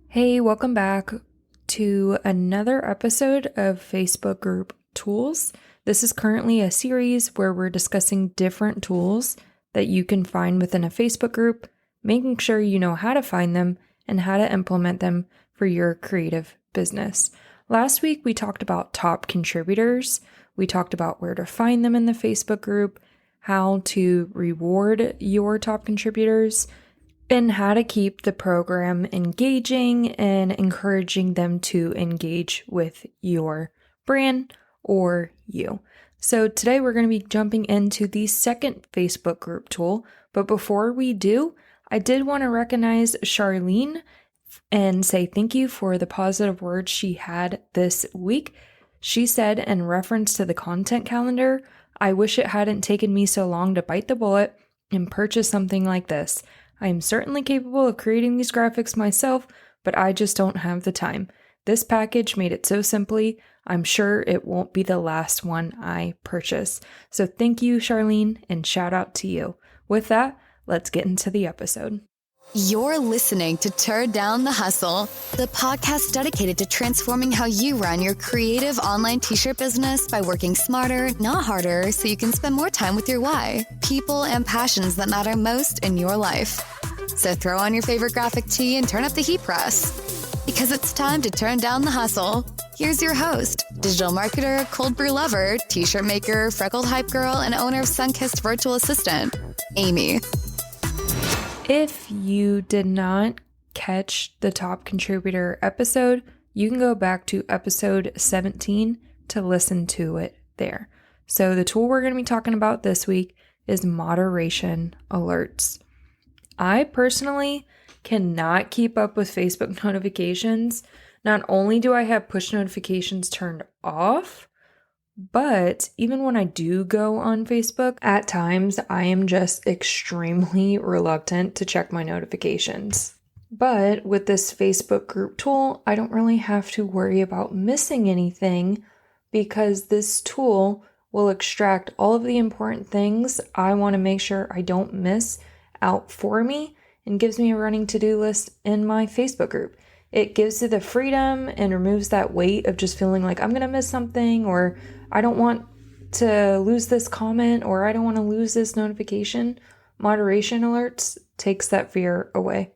Hey, welcome back to another episode of Facebook Group Tools. This is currently a series where we're discussing different tools that you can find within a Facebook group, making sure you know how to find them and how to implement them for your creative business. Last week, we talked about top contributors. We talked about where to find them in the Facebook group, how to reward your top contributors, and how to keep the program engaging and encouraging them to engage with your brand or you. So today we're going to be jumping into the second Facebook group tool. But before we do, I did want to recognize Charlene and say thank you for the positive words she had this week. She said, in reference to the content calendar, "I wish it hadn't taken me so long to bite the bullet and purchase something like this. I am certainly capable of creating these graphics myself, but I just don't have the time. This package made it so simply, I'm sure it won't be the last one I purchase." So thank you, Charlene, and shout out to you. With that, let's get into the episode. You're listening to Tear Down the Hustle, the podcast dedicated to transforming how you run your creative online t-shirt business by working smarter, not harder, so you can spend more time with your why, people, and passions that matter most in your life. So throw on your favorite graphic tee and turn up the heat press, because it's time to turn down the hustle. Here's your host, digital marketer, cold brew lover, t-shirt maker, freckled hype girl, and owner of Sunkissed Virtual Assistant, Amy. If you did not catch the top contributor episode, you can go back to episode 17 to listen to it there. So the tool we're going to be talking about this week is moderation alerts. I personally cannot keep up with Facebook notifications. Not only do I have push notifications turned off, but even when I do go on Facebook, at times I am just extremely reluctant to check my notifications. But with this Facebook group tool, I don't really have to worry about missing anything because this tool will extract all of the important things I want to make sure I don't miss out for me and gives me a running to-do list in my Facebook group. It gives it the freedom and removes that weight of just feeling like I'm going to miss something, or I don't want to lose this comment, or I don't want to lose this notification. Moderation alerts takes that fear away.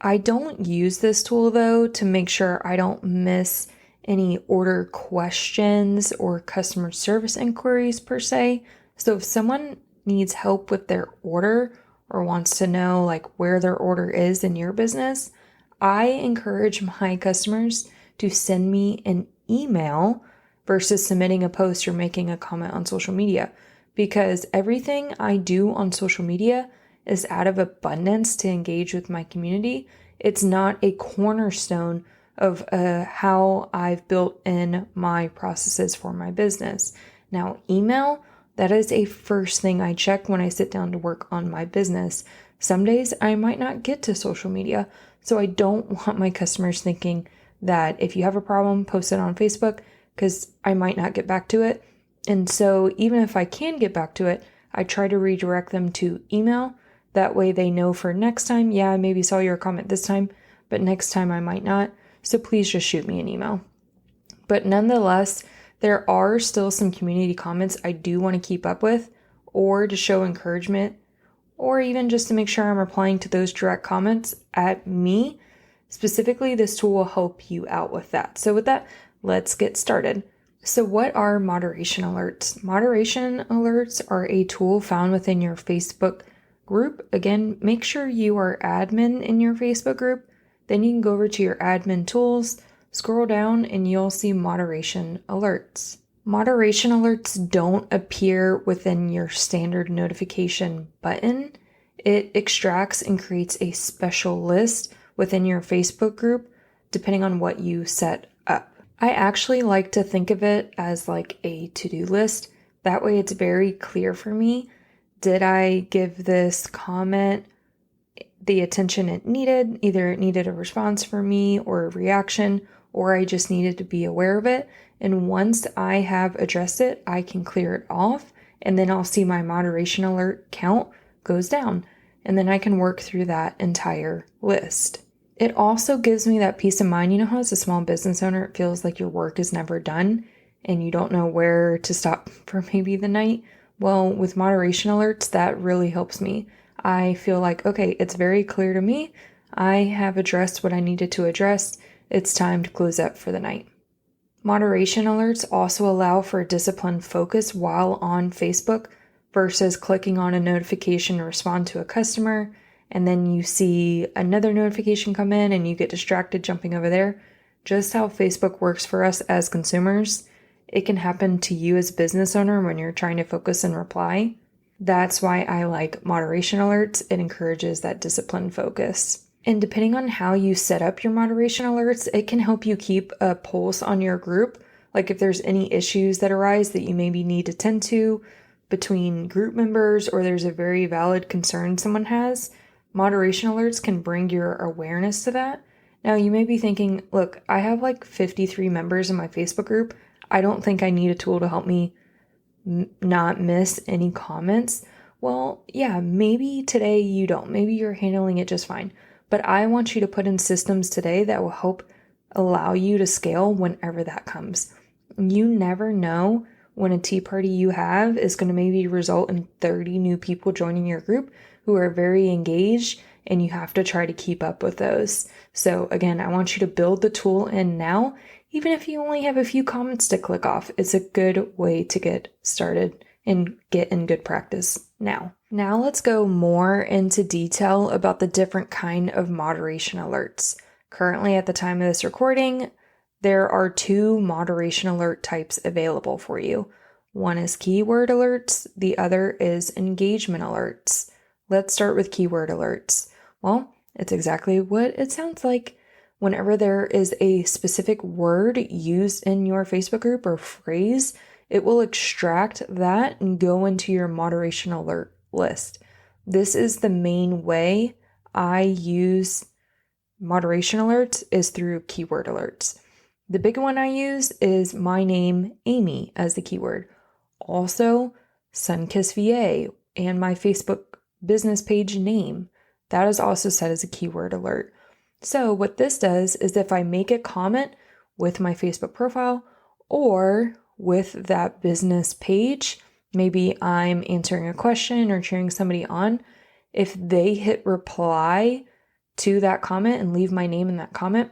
I don't use this tool though to make sure I don't miss any order questions or customer service inquiries per se. So if someone needs help with their order or wants to know like where their order is in your business, I encourage my customers to send me an email versus submitting a post or making a comment on social media, because everything I do on social media is out of abundance to engage with my community. It's not a cornerstone of how I've built in my processes for my business. Now, email, that is a first thing I check when I sit down to work on my business. Some days I might not get to social media, so I don't want my customers thinking that if you have a problem, post it on Facebook, because I might not get back to it. And so even if I can get back to it, I try to redirect them to email. That way they know for next time, yeah, I maybe saw your comment this time, but next time I might not. So please just shoot me an email. But nonetheless, there are still some community comments I do want to keep up with, or to show encouragement, or even just to make sure I'm replying to those direct comments at me. Specifically, this tool will help you out with that. So with that, let's get started. So what are moderation alerts? Moderation alerts are a tool found within your Facebook group. Again, make sure you are admin in your Facebook group. Then you can go over to your admin tools, scroll down, and you'll see moderation alerts. Moderation alerts don't appear within your standard notification button. It extracts and creates a special list within your Facebook group, depending on what you set up. I actually like to think of it as like a to-do list. That way it's very clear for me. Did I give this comment the attention it needed? Either it needed a response from me or a reaction, or I just needed to be aware of it. And once I have addressed it, I can clear it off, and then I'll see my moderation alert count goes down, and then I can work through that entire list. It also gives me that peace of mind. You know how as a small business owner, it feels like your work is never done and you don't know where to stop for maybe the night? Well, with moderation alerts, that really helps me. I feel like, okay, it's very clear to me. I have addressed what I needed to address. It's time to close up for the night. Moderation alerts also allow for disciplined focus while on Facebook versus clicking on a notification to respond to a customer, and then you see another notification come in and you get distracted jumping over there. Just how Facebook works for us as consumers, it can happen to you as a business owner when you're trying to focus and reply. That's why I like moderation alerts. It encourages that disciplined focus. And depending on how you set up your moderation alerts, it can help you keep a pulse on your group. Like if there's any issues that arise that you maybe need to tend to between group members, or there's a very valid concern someone has, moderation alerts can bring your awareness to that. Now you may be thinking, look, I have like 53 members in my Facebook group. I don't think I need a tool to help me not miss any comments. Well, yeah, maybe today you don't. Maybe you're handling it just fine. But I want you to put in systems today that will help allow you to scale whenever that comes. You never know when a tea party you have is going to maybe result in 30 new people joining your group who are very engaged, and you have to try to keep up with those. So again, I want you to build the tool in now. Even if you only have a few comments to click off, it's a good way to get started and get in good practice now. Now let's go more into detail about the different kind of moderation alerts. Currently, at the time of this recording, there are 2 moderation alert types available for you. One is keyword alerts, the other is engagement alerts. Let's start with keyword alerts. Well, it's exactly what it sounds like. Whenever there is a specific word used in your Facebook group or phrase, it will extract that and go into your moderation alert list. This is the main way I use moderation alerts, is through keyword alerts. The big one I use is my name, Amy, as the keyword. Also, Sunkist VA and my Facebook business page name. That is also set as a keyword alert. So what this does is if I make a comment with my Facebook profile or with that business page, maybe I'm answering a question or cheering somebody on, if they hit reply to that comment and leave my name in that comment,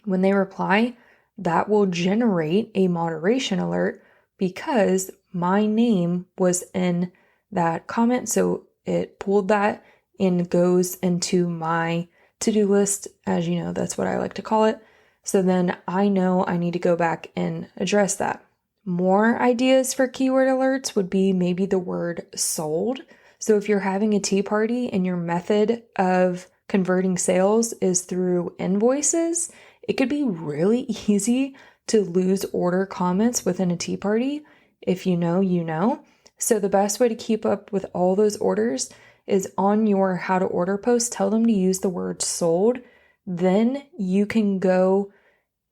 when they reply, that will generate a moderation alert because my name was in that comment. So it pulled that and goes into my to-do list. As you know, that's what I like to call it. So then I know I need to go back and address that. More ideas for keyword alerts would be maybe the word sold. So if you're having a tea party and your method of converting sales is through invoices, it could be really easy to lose order comments within a tea party. If you know, you know. So the best way to keep up with all those orders is on your how to order post, tell them to use the word sold. Then you can go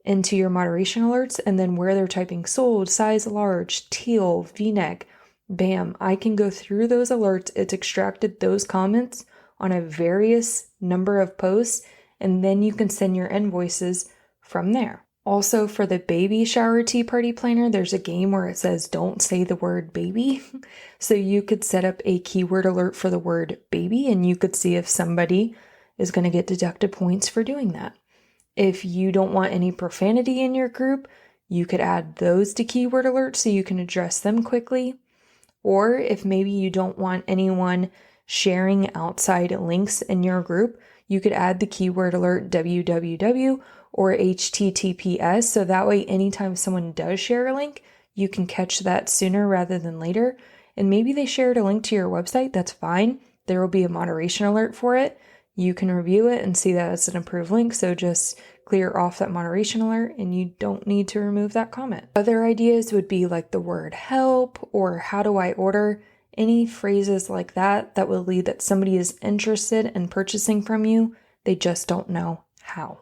into your moderation alerts, and then where they're typing sold, size large, teal, v-neck, bam, I can go through those alerts. It's extracted those comments on a various number of posts, and then you can send your invoices from there. Also, for the baby shower tea party planner, there's a game where it says don't say the word baby. So you could set up a keyword alert for the word baby, and you could see if somebody is going to get deducted points for doing that. If you don't want any profanity in your group, you could add those to keyword alerts so you can address them quickly. Or if maybe you don't want anyone sharing outside links in your group, you could add the keyword alert www or HTTPS. So that way, anytime someone does share a link, you can catch that sooner rather than later. And maybe they shared a link to your website, that's fine. There will be a moderation alert for it. You can review it and see that it's an approved link. So just clear off that moderation alert and you don't need to remove that comment. Other ideas would be like the word help or how do I order? Any phrases like that that will lead that somebody is interested in purchasing from you. They just don't know how.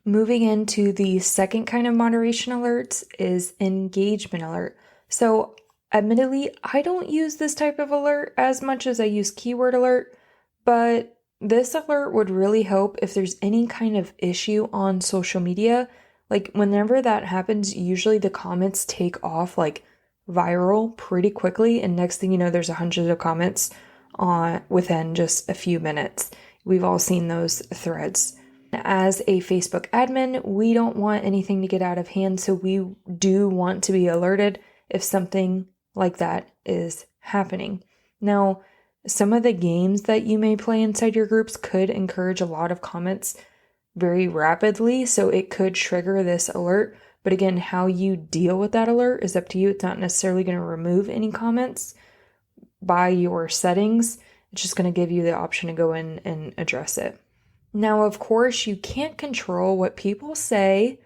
Moving into the second kind of moderation alerts is engagement alert. So admittedly, I don't use this type of alert as much as I use keyword alert, but this alert would really help if there's any kind of issue on social media. Like whenever that happens, usually the comments take off like viral pretty quickly, and next thing you know, there's hundreds of comments on within just a few minutes. We've all seen those threads. As a Facebook admin, we don't want anything to get out of hand, so we do want to be alerted if something like that is happening. Now, some of the games that you may play inside your groups could encourage a lot of comments very rapidly, so it could trigger this alert. But again, how you deal with that alert is up to you. It's not necessarily going to remove any comments by your settings. It's just going to give you the option to go in and address it. Now, of course, you can't control what people say.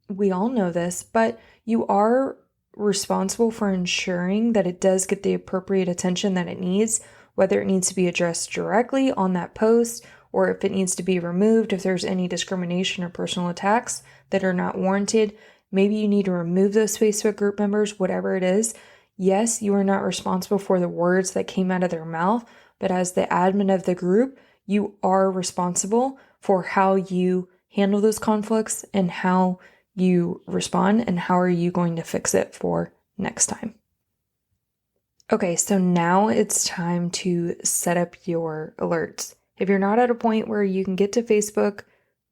We all know this, but you are responsible for ensuring that it does get the appropriate attention that it needs, whether it needs to be addressed directly on that post or if it needs to be removed if there's any discrimination or personal attacks that are not warranted. Maybe you need to remove those Facebook group members, whatever it is. Yes, you are not responsible for the words that came out of their mouth, but as the admin of the group, you are responsible for how you handle those conflicts and how you respond and how are you going to fix it for next time. Okay, so now it's time to set up your alerts. If you're not at a point where you can get to Facebook,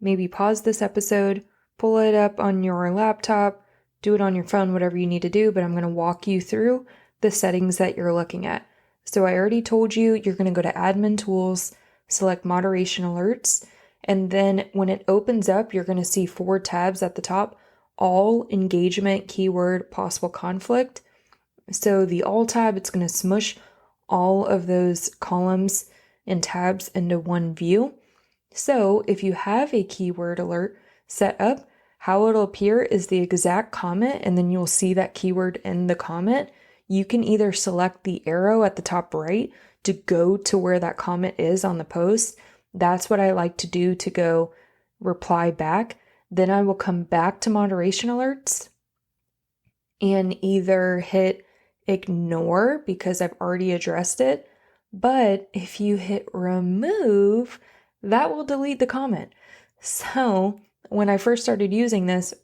maybe pause this episode, pull it up on your laptop, do it on your phone, whatever you need to do, but I'm going to walk you through the settings that you're looking at. So I already told you, you're going to go to Admin Tools, select Moderation Alerts, and then when it opens up, you're going to see 4 tabs at the top, All, Engagement, Keyword, Possible Conflict. So the All tab, it's going to smush all of those columns and tabs into one view. So if you have a keyword alert set up, how it'll appear is the exact comment, and then you'll see that keyword in the comment. You can either select the arrow at the top right to go to where that comment is on the post. That's what I like to do to go reply back. Then I will come back to moderation alerts and either hit ignore because I've already addressed it. But if you hit remove, that will delete the comment. So when I first started using this,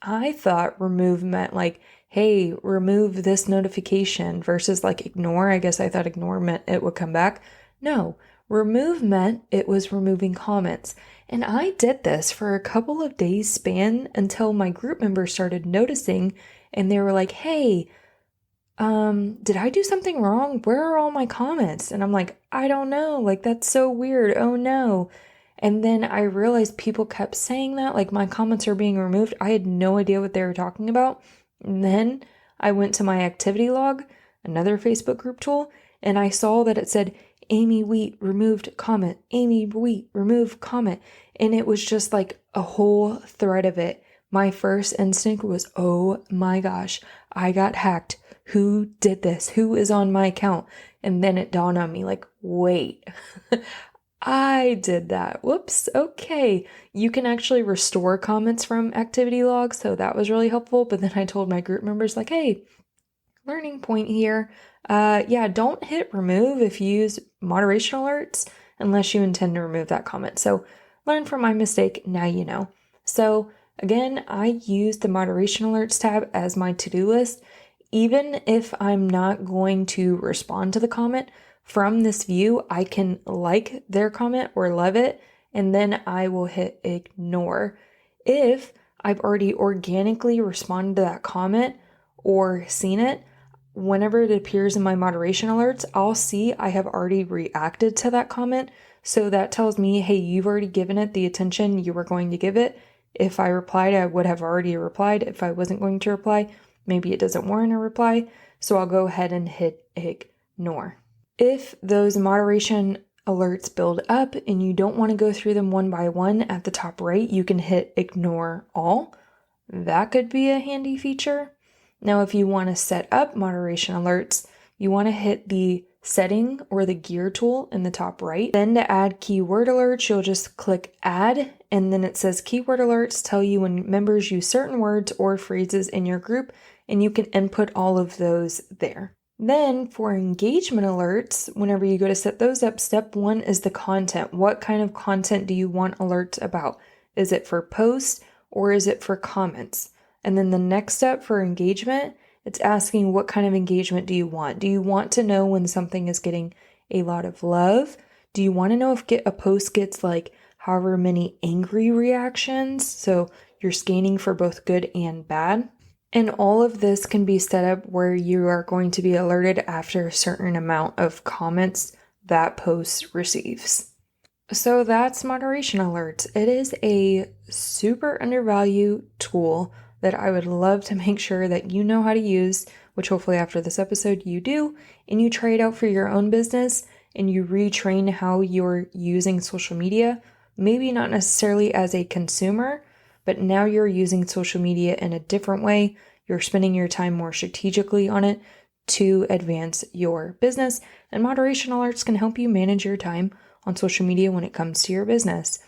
I thought remove meant like, hey, remove this notification versus like ignore. I guess I thought ignore meant it would come back. No, remove meant it was removing comments. And I did this for a couple of days span until my group members started noticing and they were like, hey, did I do something wrong? Where are all my comments? And I'm like, I don't know. Like, that's so weird. Oh no. And then I realized people kept saying that, like my comments are being removed. I had no idea what they were talking about. And then I went to my activity log, another Facebook group tool, and I saw that it said, Amy Wheat removed comment, Amy Wheat removed comment. And it was just like a whole thread of it. My first instinct was, oh my gosh, I got hacked. Who did this? Who is on my account? And then it dawned on me like, wait, I did that. Whoops. Okay. You can actually restore comments from activity logs. So that was really helpful. But then I told my group members like, hey, learning point here. Yeah, don't hit remove if you use moderation alerts unless you intend to remove that comment. So learn from my mistake. Now you know. So again, I use the moderation alerts tab as my to-do list. Even if I'm not going to respond to the comment, from this view, I can like their comment or love it, and then I will hit ignore. If I've already organically responded to that comment or seen it, whenever it appears in my moderation alerts, I'll see I have already reacted to that comment. So that tells me, hey, you've already given it the attention you were going to give it. If I replied, I would have already replied. If I wasn't going to reply, maybe it doesn't warrant a reply. So I'll go ahead and hit ignore. If those moderation alerts build up and you don't want to go through them one by one at the top right, you can hit ignore all. That could be a handy feature. Now, if you want to set up moderation alerts, you want to hit the setting or the gear tool in the top right. Then to add keyword alerts, you'll just click add, and then it says keyword alerts tell you when members use certain words or phrases in your group, and you can input all of those there. Then for engagement alerts, whenever you go to set those up, step 1 is the content. What kind of content do you want alerts about? Is it for posts or is it for comments? And then the next step for engagement, it's asking what kind of engagement do you want? Do you want to know when something is getting a lot of love? Do you want to know if a post gets like however many angry reactions? So you're scanning for both good and bad. And all of this can be set up where you are going to be alerted after a certain amount of comments that post receives. So that's moderation alerts. It is a super undervalued tool that I would love to make sure that you know how to use, which hopefully after this episode you do, and you try it out for your own business and you retrain how you're using social media, maybe not necessarily as a consumer, but now you're using social media in a different way. You're spending your time more strategically on it to advance your business. And moderation alerts can help you manage your time on social media when it comes to your business.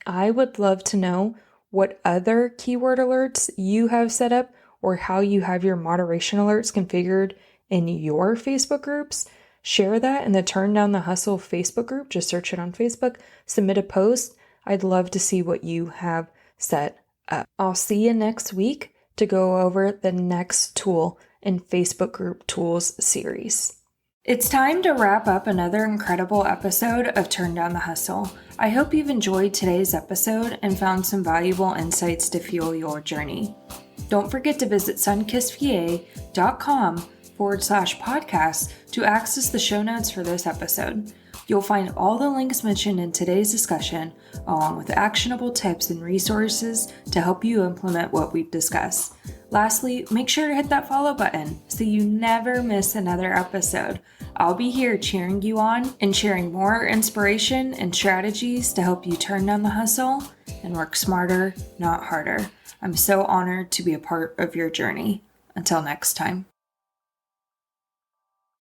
I would love to know what other keyword alerts you have set up or how you have your moderation alerts configured in your Facebook groups. Share that in the Turn Down the Hustle Facebook group. Just search it on Facebook, submit a post. I'd love to see what you have set up. I'll see you next week to go over the next tool in Facebook group tools series. It's time to wrap up another incredible episode of Turn Down the Hustle. I hope you've enjoyed today's episode and found some valuable insights to fuel your journey. Don't forget to visit sunkissva.com/podcast to access the show notes for this episode. You'll find all the links mentioned in today's discussion, along with actionable tips and resources to help you implement what we've discussed. Lastly, make sure to hit that follow button so you never miss another episode. I'll be here cheering you on and sharing more inspiration and strategies to help you turn down the hustle and work smarter, not harder. I'm so honored to be a part of your journey. Until next time.